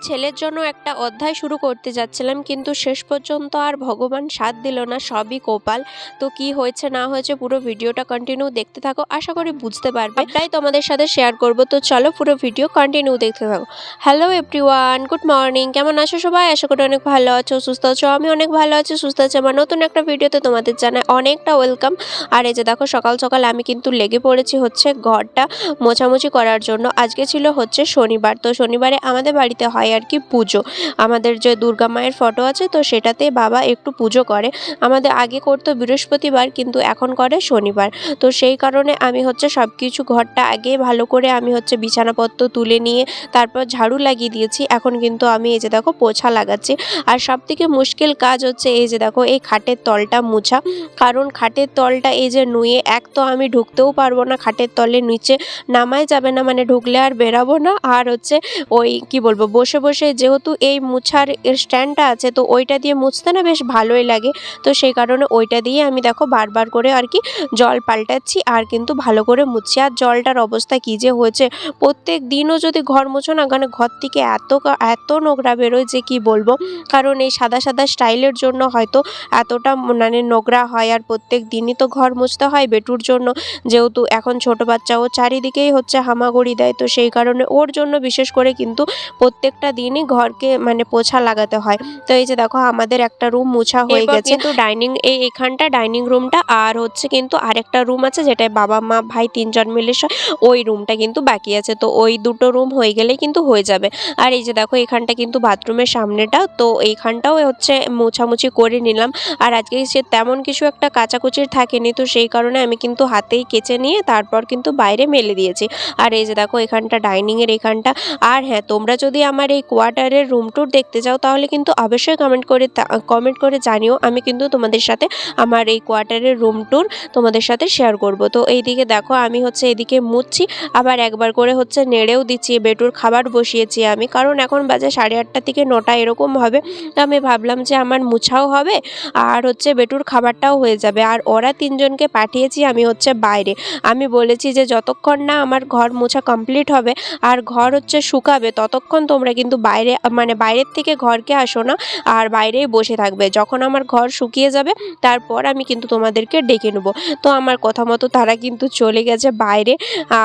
ছেলের জন্য একটা অধ্যায় শুরু করতে যাচ্ছিলাম, কিন্তু শেষ পর্যন্ত আর ভগবান সাথ দিল না, সবই কপাল। তো কি হয়েছে না হয়েছে পুরো ভিডিওটা কন্টিনিউ দেখতে থাকো, আশা করি বুঝতে পারবে। তাই তোমাদের সাথে শেয়ার করব, তো চলো পুরো ভিডিও কন্টিনিউ দেখতে থাকো। Hello everyone, good morning. কেমন আছো সবাই? আশা করি অনেক ভালো আছো, সুস্থ আছো। আমি অনেক ভালো আছি, সুস্থ আছি। আমার নতুন একটা ভিডিওতে তোমাদের জানাই অনেকটা ওয়েলকাম। আর এই যে দেখো, সকাল সকাল আমি কিন্তু লেগে পড়েছি হচ্ছে ঘরটা মোছামুছি করার জন্য। আজকে ছিল হচ্ছে শনিবার, তো শনিবারে আমাদের বাড়িতে হয় আর কি পুজো। আমাদের যে দুর্গা মায়ের ফটো আছে, তো সেটাতে বাবা একটু পুজো করে। আমাদের আগে করতো বৃহস্পতিবার, কিন্তু এখন করে শনিবার। তো সেই কারণে আমি হচ্ছে সব কিছু ঘরটা আগে ভালো করে আমি হচ্ছে বিছানাপত্র তুলে নিয়ে তারপর ঝাড়ু লাগিয়ে দিয়েছি। এখন কিন্তু আমি এই যে দেখো পোছা লাগাচ্ছি। আর সব থেকে মুশকিল কাজ হচ্ছে এই যে দেখো এই খাটের তলটা মুছা। কারণ খাটের তলটা এই যে নুয়ে, এক তো আমি ঢুকতেও পারবো না, খাটের তলে নিচে নামাই যাবে না, মানে ঢুকলে আর বেরাবো না। আর হচ্ছে ওই কি বলবো, বসে বসে যেহেতু এই মুছার স্ট্যান্ডটা আছে, তো ওইটা দিয়ে মুছতে না বেশ ভালোই লাগে। তো সেই কারণে ওইটা দিয়ে আমি দেখো বারবার করে আর কি জল পাল্টাচ্ছি আর কিন্তু ভালো করে মুছছি। আর জলটার অবস্থা কী যে হয়েছে, প্রত্যেক দিনও যদি ঘর মুছো না, কারণ ঘর থেকে এত নোংরা বেরোয় যে কি বলবো। কারণ এই সাদা সাদা স্টাইলের জন্য হয়তো এতটা মানে নোংরা হয়। আর প্রত্যেক দিনই তো ঘর মুছতে হয় বেটুর জন্য, যেহেতু এখন ছোট বাচ্চা, ও চারিদিকেই হচ্ছে হামাগুড়ি দেয়। তো সেই কারণে ওর জন্য বিশেষ করে কিন্তু প্রত্যেকটা দিনই ঘরকে মানে পোছা লাগাতে হয়। তো এই যে দেখো আমাদের একটা রুম মোছা হয়ে গেছে, কিন্তু এইখানটা ডাইনিং রুমটা, আর হচ্ছে কিন্তু আরেকটা রুম আছে যেটা বাবা মা ভাই তিনজন মিলে ওই রুমটা কিন্তু বাকি আছে। তো ওই দুটো রুম হয়ে গেলেই কিন্তু হয়ে যাবে। আর এই যে দেখো এখানটা কিন্তু বাথরুমের সামনেটা, তো এইখানটাও হচ্ছে মোছামুছি করে নিলাম। আর আজকে সে তেমন কিছু একটা কাচাকুচির থাকেনি, তো সেই কারণে আমি কিন্তু হাতেই কেচে নিয়ে তারপর কিন্তু বাইরে মেলে দিয়েছি। আর এই যে দেখো এখানটা ডাইনিংয়ের এখানটা। আর হ্যাঁ, তোমরা যদি আমার এই কোয়ার্টারের রুম ট্যুর দেখতে চাও, তাহলে কিন্তু অবশ্যই কমেন্ট করে জানিও। আমি কিন্তু তোমাদের সাথে আমার এই কোয়ার্টারের রুম ট্যুর তোমাদের সাথে শেয়ার করব। তো এইদিকে দেখো আমি হচ্ছে এদিকে মুছছি, আবার একবার করে হচ্ছে নেড়েও দিচ্ছি। বেটুর খাবার বসিয়েছি আমি, কারণ এখন বাজে 8:30 থেকে 9টা এরকম হবে। তো আমি ভাবলাম যে আমার মুছাও হবে আর হচ্ছে বেটুর খাবারটাও হয়ে যাবে। আর ওরা তিনজনকে পাঠিয়েছি আমি হচ্ছে বাইরে। আমি বলেছি যে যতক্ষণ না আমার ঘর মোছা কমপ্লিট হবে আর ঘর হচ্ছে শুকাবে, ততক্ষণ তোমরা কিন্তু বাইরে মানে বাইরের থেকে ঘরকে আসো না, আর বাইরেই বসে থাকবে। যখন আমার ঘর শুকিয়ে যাবে তারপর আমি কিন্তু তোমাদেরকে ডেকে নেবো। তো আমার কথা মতো তারা কিন্তু চলে গেছে বাইরে।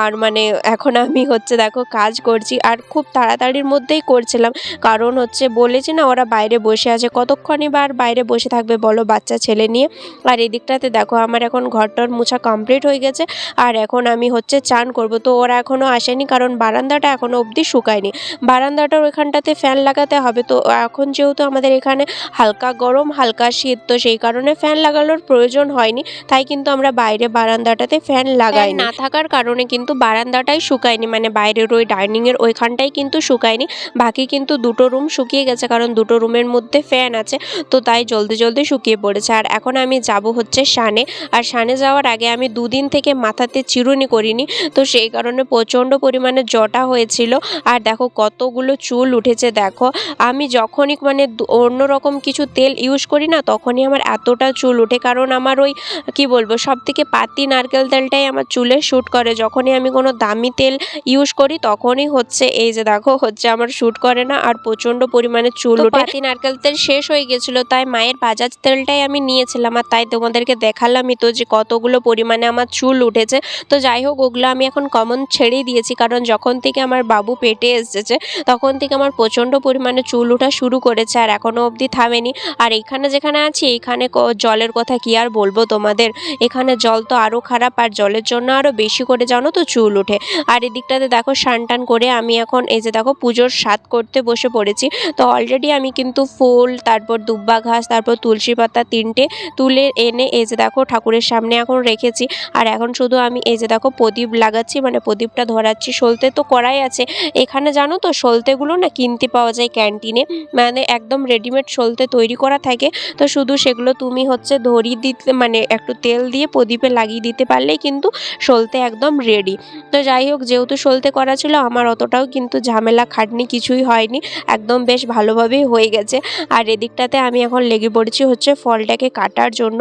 আর মানে এখন আমি হচ্ছে দেখো কাজ করছি, আর খুব তাড়াতাড়ির মধ্যেই করছিলাম, কারণ হচ্ছে বলেছি না ওরা বাইরে বসে আছে, কতক্ষণই বা আর বাইরে বসে থাকবে বলো বাচ্চা ছেলে নিয়ে। আর এদিকটাতে দেখো আমার এখন ঘরটার মোছা কমপ্লিট হয়ে গেছে। আর এখন আমি হচ্ছে চান করব। তো ওরা এখনও আসেনি, কারণ বারান্দাটা এখনও অবধি শুকায়নি। বারান্দাটার ওইখানটাতে ফ্যান লাগাতে হবে। তো এখন যেহেতু আমাদের এখানে হালকা গরম হালকা শীত, তো সেই কারণে ফ্যান লাগানোর প্রয়োজন হয়নি। তাই কিন্তু আমরা বাইরে বারান্দাটাতে ফ্যান লাগাই না থাকার কারণে কিন্তু বারান্দাটাই শুকায়নি, মানে বাইরের ওই ডাইনিংয়ের ওইখানটাই কিন্তু শুকায়নি। বাকি কিন্তু দুটো রুম শুকিয়ে গেছে, কারণ দুটো রুমের মধ্যে ফ্যান আছে। তো তাই জলদি জলদি শুকিয়ে পড়েছে। আর এখন আমি যাব হচ্ছে সানে। আর সানে যাওয়ার আগে আমি দুদিন থেকে মাথাতে চিরুনি করিনি, তো সেই কারণে প্রচণ্ড পরিমাণে জটা হয়েছিল। আর দেখো কতগুলো চুল উঠেছে দেখো। আমি যখনই মানে অন্যরকম কিছু তেল ইউজ করি না, তখনই আমার এতটা চুল ওঠে। কারণ আমার ওই কি বলবো, সব থেকে পাতি নারকেল তেলটাই আমার চুলে শ্যুট করে। যখনই আমি কোনো দামি তেল ইউজ করি তখনই হচ্ছে এই যে দেখো হচ্ছে আমার শ্যুট করে না, আর প্রচণ্ড পরিমাণে চুল ওঠে। পাতি নারকেল তেল শেষ হয়ে গেছিলো, তাই মায়ের বাজাজ তেলটাই আমি নিয়েছিলাম। আর তাই তোমাদেরকে দেখালামই তো যে কতগুলো পরিমাণে আমার চুল উঠেছে। তো যাই হোক, ওগুলো আমি এখন কমন ছেড়েই দিয়েছি, কারণ যখন থেকে আমার বাবু পেটে এসেছে তখন থেকে আমার প্রচণ্ড পরিমাণে চুল ওঠা শুরু করেছে, আর এখনও অবধি থামেনি। আর এইখানে যেখানে আছি এইখানে জলের কথা কি আর বলবো তোমাদের, এখানে জল তো আরও খারাপ, আর জলের জন্য আরও বেশি করে জানো তো চুল ওঠে। আর এদিকটাতে দেখো স্নান টান করে আমি এখন এই যে দেখো পুজোর স্বাদ করতে বসে পড়েছি। তো অলরেডি আমি কিন্তু ফুল, তারপর দুব্বা ঘাস, তারপর তুলসী পাতা 3টে তুলে এনে এই যে দেখো ঠাকুরের সামনে এখন রেখেছি। আর এখন শুধু আমি এই যে দেখো প্রদীপ লাগাচ্ছি, মানে প্রদীপটা ধরাচ্ছি। সলতে তো করাই আছে। এখানে জানো তো সলতেগুলো না কিনতে পাওয়া যায় ক্যান্টিনে, মানে একদম রেডিমেড সলতে তৈরি করা থাকে। তো শুধু সেগুলো তুমি হচ্ছে ধরিয়ে দিতে, মানে একটু তেল দিয়ে প্রদীপে লাগিয়ে দিতে পারলেই কিন্তু সলতে একদম রেডি। তো যাই হোক, যেহেতু সলতে করা ছিল আমার অতটাও কিন্তু ঝামেলা খাটনি কিছুই হয়নি, একদম বেশ ভালোভাবেই হয়ে গেছে। আর এদিকটাতে আমি এখন লেগে পড়েছি হচ্ছে ফলটাকে কাটার জন্য।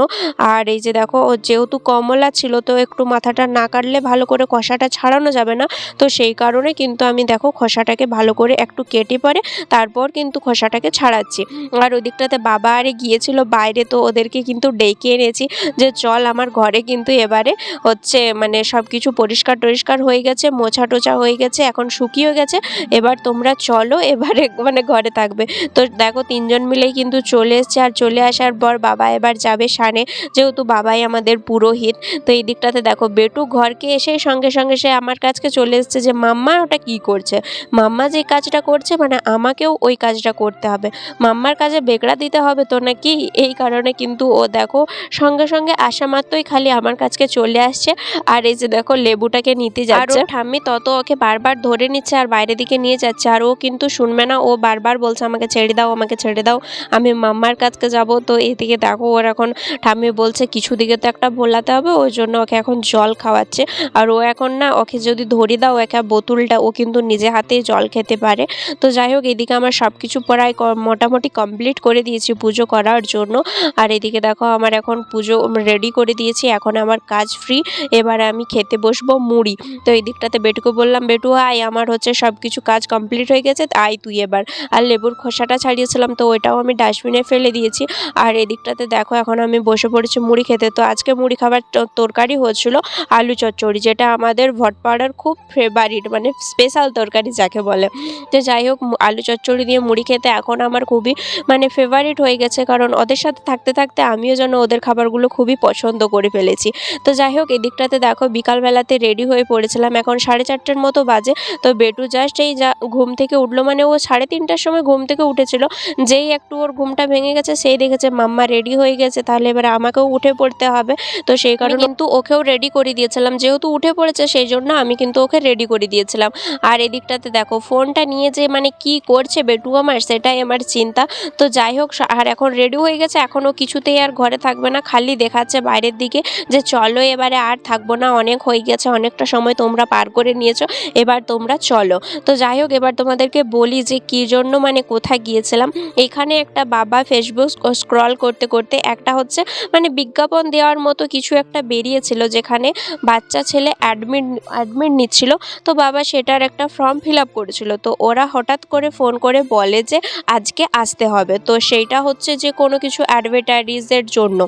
আর এই যে দেখো যেহেতু কমলা ছিল, তো একটু মাথাটা না কাটলে ভালো করে খোসাটা ছাড়ানো যাবে না। তো সেই কারণে কিন্তু আমি দেখো খোসাটাকে ভালো করে একটু কেটে পরে তারপর কিন্তু খোসাটাকে ছাড়াচ্ছি। আর ওদিকটাতে বাবা আরে গিয়েছিল বাইরে, তো ওদেরকে কিন্তু ডেকে এনেছি যে চল আমার ঘরে কিন্তু এবারে হচ্ছে মানে সব কিছু পরিষ্কার টরিষ্কার হয়ে গেছে, মোছা টোছা হয়ে গেছে, এখন শুকিয়েও গেছে, এবার তোমরা চলো এবারে মানে ঘরে থাকবে। তো দেখো 3 জন মিলেই কিন্তু চলে এসছে। আর চলে আসার পর বাবা এবার যাবে সানে, যেহেতু বাবাই আমাদের পুরোহিত। তো এই দিকটাতে দেখো বেটু ঘরকে এসে সঙ্গে সঙ্গে সে আমার কাছকে চলে এসছে যে মাম্মা ওটা কি করছে, মাম্মা যে কাজটা করছে মানে আমাকেও ওই কাজটা করতে হবে, মাম্মার কাজে বেগড়া দিতে হবে তো নাকি। এই কারণে কিন্তু ও দেখো সঙ্গে সঙ্গে আসা মাত্রই খালি আমার কাছকে চলে আসছে। আর এই যে দেখো লেবুটাকে নিতে যাচ্ছে, আর ঠাম্মি তত ওকে বারবার ধরে নিচ্ছে আর বাইরের দিকে নিয়ে যাচ্ছে, আর ও কিন্তু শুনবে না, ও বারবার বলছে আমাকে ছেড়ে দাও, আমাকে ছেড়ে দাও, আমি মাম্মার কাছকে যাব। তো এইদিকে দেখো ওর এখন ঠাম্মি বলছে কিছু দিকে তো একটা ভোলাতে হবে, ওই জন্য ওকে এখন জল খাওয়াচ্ছে। আর ও এখন না, ওকে যদি ধরে দাও একা বোতলটা, ও কিন্তু নিজে হাতেই জল খেতে পারে। তো যাই হোক এদিকে আমার সব কিছু প্রায় মোটামুটি কমপ্লিট করে দিয়েছি পুজো করার জন্য। আর এদিকে দেখো আমার এখন পুজো রেডি করে দিয়েছি, এখন আমার কাজ ফ্রি, এবারে আমি খেতে বসবো মুড়ি। তো এই দিকটাতে বেটুকে বললাম বেটু আয়, আমার হচ্ছে সব কিছু কাজ কমপ্লিট হয়ে গেছে, আয় তুই এবার। আর লেবুর খোসাটা ছাড়িয়েছিলাম তো ওইটাও আমি ডাস্টবিনে ফেলে দিয়েছি। আর এদিকটাতে দেখো এখন আমি বসে পড়েছি মুড়ি খেতে। তো আজকে মুড়ি খাবার তরকারি হচ্ছিল আলু চচ্চড়ি, যেটা আমাদের ভটপাড়ার খুব ফেভারিট মানে স্পেশাল তরকারি যাকে বলে। তো যাই হোক আলু চচ্চড়ি দিয়ে মুড়ি খেতে এখন আমার খুবই মানে ফেভারিট হয়ে গেছে, কারণ ওদের সাথে থাকতে থাকতে আমিও যেন ওদের খাবারগুলো খুবই পছন্দ করে ফেলেছি। তো যাই হোক এদিকটাতে দেখো বিকালবেলাতে রেডি হয়ে পড়েছিলাম, এখন 4:30 মতো বাজে। তো বেটু জাস্ট এই ঘুম থেকে উঠলো, মানে ও 3:30টার সময় ঘুম থেকে উঠেছিল, যেই একটু ওর ঘুমটা ভেঙে গেছে সেই দেখেছে মাম্মা রেডি হয়ে গেছে, তাহলে এবার আমাকেও উঠে পড়তে হবে। তো সেই কারণে কিন্তু ওকেও রেডি করে দিয়েছিলাম, যেহেতু উঠে পড়েছে সেই জন্য আমি কিন্তু ওকে রেডি করে দিয়েছিলাম। আর এদিকটাতে দেখো ফোনটা নিয়ে যে মানে কি করছে বেটু আমার, সেটাই আমার চিন্তা। তো যাই হোক আর এখন রেডি হয়ে গেছে, এখনও কিছুতেই আর ঘরে থাকবে না, খালি দেখাচ্ছে বাইরের দিকে যে চলো এবারে আর থাকবো না, অনেক হয়ে গেছে, অনেকটা সময় তোমরা পার করে নিয়েছো, এবার তোমরা চলো। তো যাই হোক এবার তোমাদেরকে বলি যে কী জন্য মানে কোথায় গিয়েছিলাম। এখানে একটা বাবা ফেসবুক স্ক্রল করতে করতে একটা হচ্ছে মানে বিজ্ঞাপন দেওয়ার মতো কিছু একটা বেরিয়েছিল, যেখানে বাচ্চা ছেলে অ্যাডমিট নিচ্ছিল। তো বাবা সেটার একটা ফর্ম ফিল আপ করেছিল, তো ওরা হঠাৎ করে ফোন করে বলে যে আজকে আসতে হবে। তো সেইটা হচ্ছে যে কোনো কিছু অ্যাডভার্টাইজের জন্য।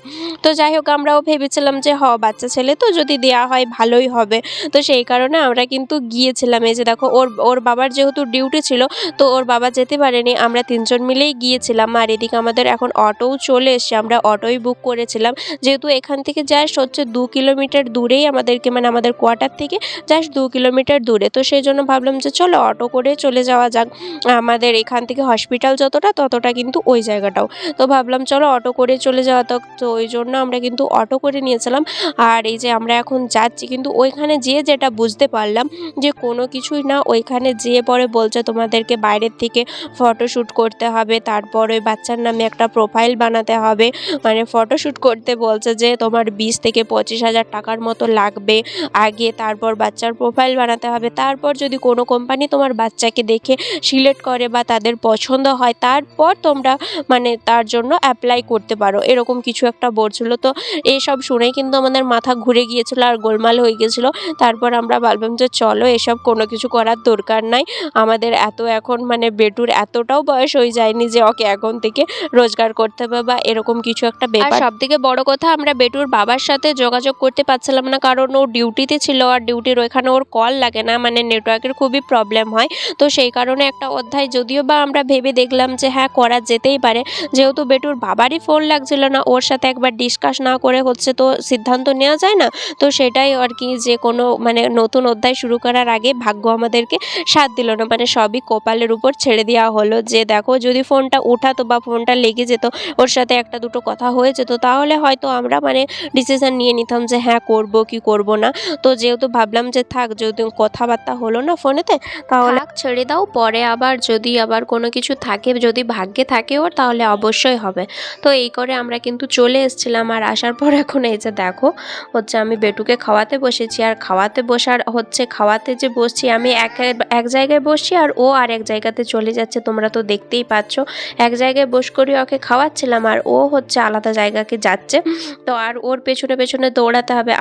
তো যাই হোক আমরাও ভেবেছিলাম যে বাচ্চা ছেলে তো যদি দেয়া হয় ভালোই হবে। তো সেই কারণে আমরা কিন্তু গিয়েছিলাম। এই যে দেখো ওর বাবার যেহেতু ডিউটি ছিল, তো ওর বাবা যেতে পারেনি, আমরা 3 জন মিলেই গিয়েছিলাম। আর এদিকে আমাদের এখন অটোও চলে এসছে, আমরা অটোই বুক করেছিলাম, যেহেতু এখান থেকে জাস্ট হচ্ছে 2 কিলোমিটার দূরেই আমাদেরকে, মানে আমাদের কোয়ার্টার থেকে জাস্ট 2 কিলোমিটার দূরে। তো সেই জন্য ভাবলাম যে চলো অটো করে চলে যাওয়া যাক, আমাদের এখান থেকে হসপিটাল যতটা ততটা কিন্তু ওই জায়গাটাও। তো ভাবলাম চলো অটো করে চলে যাওয়া যাক, তো ওই জন্য আমরা কিন্তু অটো করে নিয়েছিলাম। আর এই যে আমরা এখন যাচ্ছি, কিন্তু ওইখানে যেয়ে যেটা বুঝতে পারলাম যে কোনো কিছুই না, ওইখানে যেয়ে পরে বলছে তোমাদেরকে বাইরের থেকে ফটোশ্যুট করতে হবে, তারপর ওই বাচ্চার নামে একটা প্রোফাইল বানাতে হবে, মানে ফটোশ্যুট করতে বলছে যে তোমার 20 থেকে 25,000 টাকার মতো লাগবে আগে, তারপর বাচ্চার প্রোফাইল বানাতে হবে, তারপর যদি কোনো কোম্পানি তোমার বাচ্চাকে দেখে সিলেক্ট করে বা তাদের পছন্দ হয়, তারপর তোমরা মানে তার জন্য অ্যাপ্লাই করতে পারো, এরকম কিছু একটা বলছিল। তো এসব শুনেই কিন্তু আমাদের মাথা ঘুরে গিয়েছিল আর গোলমাল হয়ে গেছিল। তারপর আমরা ভাবলাম যে চলো এসব কোনো কিছু করার দরকার নাই, আমাদের এখন মানে বেটুর এতটাও বয়স হয়ে যায়নি যে ওকে এখন থেকে রোজগার করতে হবে বা এরকম কিছু একটা ব্যাপার। আর সবথেকে বড় কথা আমরা বেটুর বাবার সাথে যোগাযোগ করতে পারছিলাম না, কারণ ও ডিউটিতে ছিল, আর ডিউটির ওইখানে ওর কল লাগে না, মানে নেটওয়ার্কের খুবই প্রবলেম হয়। তো সেই কারণে একটা অধ্যায় যদিও বা আমরা ভেবে দেখলাম যে হ্যাঁ করা যেতেই পারে, যেহেতু বেটুর বাবারই ফোন লাগছিল না, ওর সাথে একবার ডিসকাস না করে হচ্ছে তো সিদ্ধান্ত নেওয়া যায় না। তো সেটাই আর কি, যে কোনো মানে নতুন অধ্যায় শুরু করার আগে ভাগ্য আমাদেরকে সাথ দিল না, মানে সবই কপালের উপর ছেড়ে দেওয়া হলো। যে দেখো যদি ফোনটা উঠাতো বা ফোনটা লেগে যেত, ওর সাথে একটা দুটো কথা হয়ে যেত, তাহলে হয়তো আমরা মানে ডিসিশন নিয়ে নিতাম যে হ্যাঁ করব কি করব না। তো যেহেতু ভাবলাম যে থাক, যেহেতু কথাবার্তা হলো না ফোনেতে, তাহলে ছেড়ে দাও, পরে আবার যদি আবার কোনো কিছু থাকে, যদি ভাগ্যে থাকে ওর, তাহলে অবশ্যই হবে। তো এই করে আমরা কিন্তু চলে এসেছিলাম। আর আসার পর এখন এই যে দেখো হচ্ছে আমি বেটুকে খাওয়াতে বসেছি, আর খাওয়াতে বসার হচ্ছে খাওয়াতে যে বসছি আমি এক জায়গায় বসছি আর ও আর এক জায়গাতে চলে যাচ্ছে, তোমরা তো দেখতেই পাচ্ছ। এক জায়গায় বস করে ওকে খাওয়াচ্ছিলাম আর ও হচ্ছে আলাদা জায়গাকে যাচ্ছে। তো আর ওর পেছনে পেছনে দৌড়াতে হবে,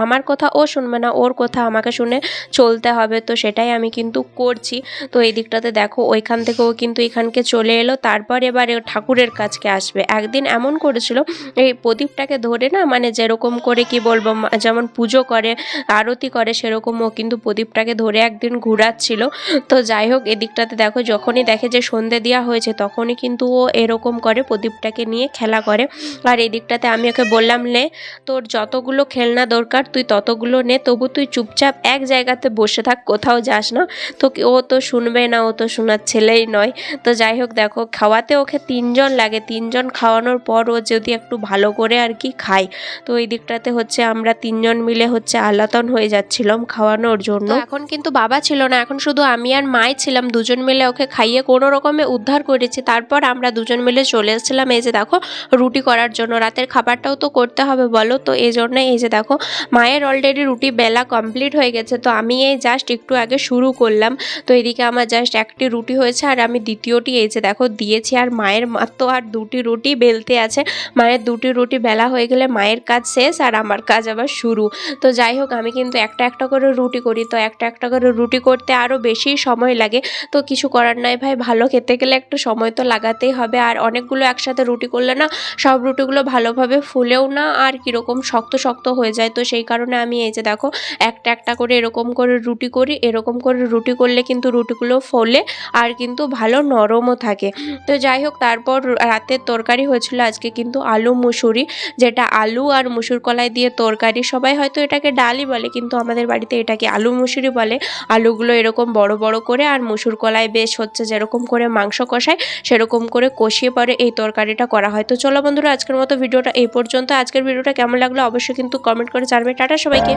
আমার কথা ও শুনবে না, ওর কথা আমাকে শুনে চলতে হবে। তো সেটাই আমি কিন্তু করছি। তো এই দিকটাতে দেখো ওইখান থেকেও কিন্তু এখানকে চলে এলো। তারপর এবার ঠাকুরের কাছকে আসবে। একদিন এমন করেছিল এই প্রদীপটাকে ধরে না, মানে যেরকম করে কি বলবো, যেমন পুজো করে আরতি করে সেরকম ও কিন্তু প্রদীপটাকে ধরে একদিন ঘুরাচ্ছিল। তো যাই হোক, এদিকটাতে দেখো যখনই দেখে যে সন্ধে দেওয়া হয়েছে তখনই কিন্তু ও এরকম করে প্রদীপটাকে নিয়ে খেলা করে। আর এদিকটাতে আমি ওকে বললাম, নে তোর যতগুলো খেলনা দরকার তুই ততগুলো নে, তবু তুই চুপচাপ এক জায়গাতে বসে থাক, কোথাও যাস না। তো ও তো শুনবে না, ও তো শোনার ছেলেই নয়। তো যাই হোক দেখো, খাওয়াতে ওকে 3 জন লাগে, 3 জন খাওয়ানোর পর ও যদি একটু ভালো করে আর কি খায়। তো এই দিকটাতে হচ্ছে আমরা 3 জন মিলে হচ্ছে আলাতন হয়ে যাচ্ছিলাম খাওয়ানোর জন্য। এখন কিন্তু বাবা ছিল না, এখন শুধু আমি আর মাই ছিলাম, দুজন মিলে ওকে খাইয়ে কোনো রকমে উদ্ধার করেছি। তারপর আমরা দুজন মিলে চলে এসেছিলাম এই যে দেখো রুটি করার জন্য। রাতের খাবারটাও তো করতে হবে বলো, তো এই জন্য এই যে দেখো মায়ের অলরেডি রুটি বেলা কমপ্লিট হয়ে গেছে, তো আমি এই জাস্ট একটু আগে শুরু করলাম। তো এদিকে আমার জাস্ট একটি রুটি হয়েছে আর আমি দ্বিতীয়টি এই যে দেখো দিয়েছি। আর মায়ের মাত্র আর 2টি রুটি বেলতে আছে। মায়ের 2টি রুটি বেলা হয়ে গেলে মায়ের কাজ শেষ আর আমার কাজ আবার শুরু। তো যাই হোক, আমি কিন্তু একটা একটা করে রুটি করি, তো একটা একটা করে রুটি করতে আরও বেশি সময় লাগে। তো কিছু করার নাই ভাই, ভালো খেতে গেলে একটু সময় তো লাগাতেই হবে। আর অনেকগুলো একসাথে রুটি করলে না সব রুটিগুলো ভালোভাবে ফুলেও না, আর কীরকম শক্ত শক্ত হয়ে যায়। তো সেই কারণে আমি এই যে দেখো একটা একটা করে এরকম করে রুটি করি। এরকম করে রুটি করলে কিন্তু রুটিগুলো ফোলে আর কিন্তু ভালো নরমও থাকে। তো যাই হোক, তারপর রাতের তরকারি হয়েছিল আজকে কিন্তু আলু মুসুরি, যেটা আলু আর মুসুর কলাই দিয়ে তরকারি। সবাই হয়তো এটাকে ডালই বলে, কিন্তু আমাদের বাড়িতে এটাকে আলু মুসুরি বলে। আলুগুলো এরকম বড় বড় করে আর মুসুর কলাই বেশ হচ্ছে যেরকম করে মাংস কষায় সেরকম করে কষিয়ে পরে এই তরকারিটা করা হয়। তো চলো বন্ধুরা, আজকের মতো ভিডিওটা এই পর্যন্ত। আজকের ভিডিওটা কেমন লাগলো অবশ্যই কিন্তু কমেন্ট করে জানাবে। টাটা সবাইকে।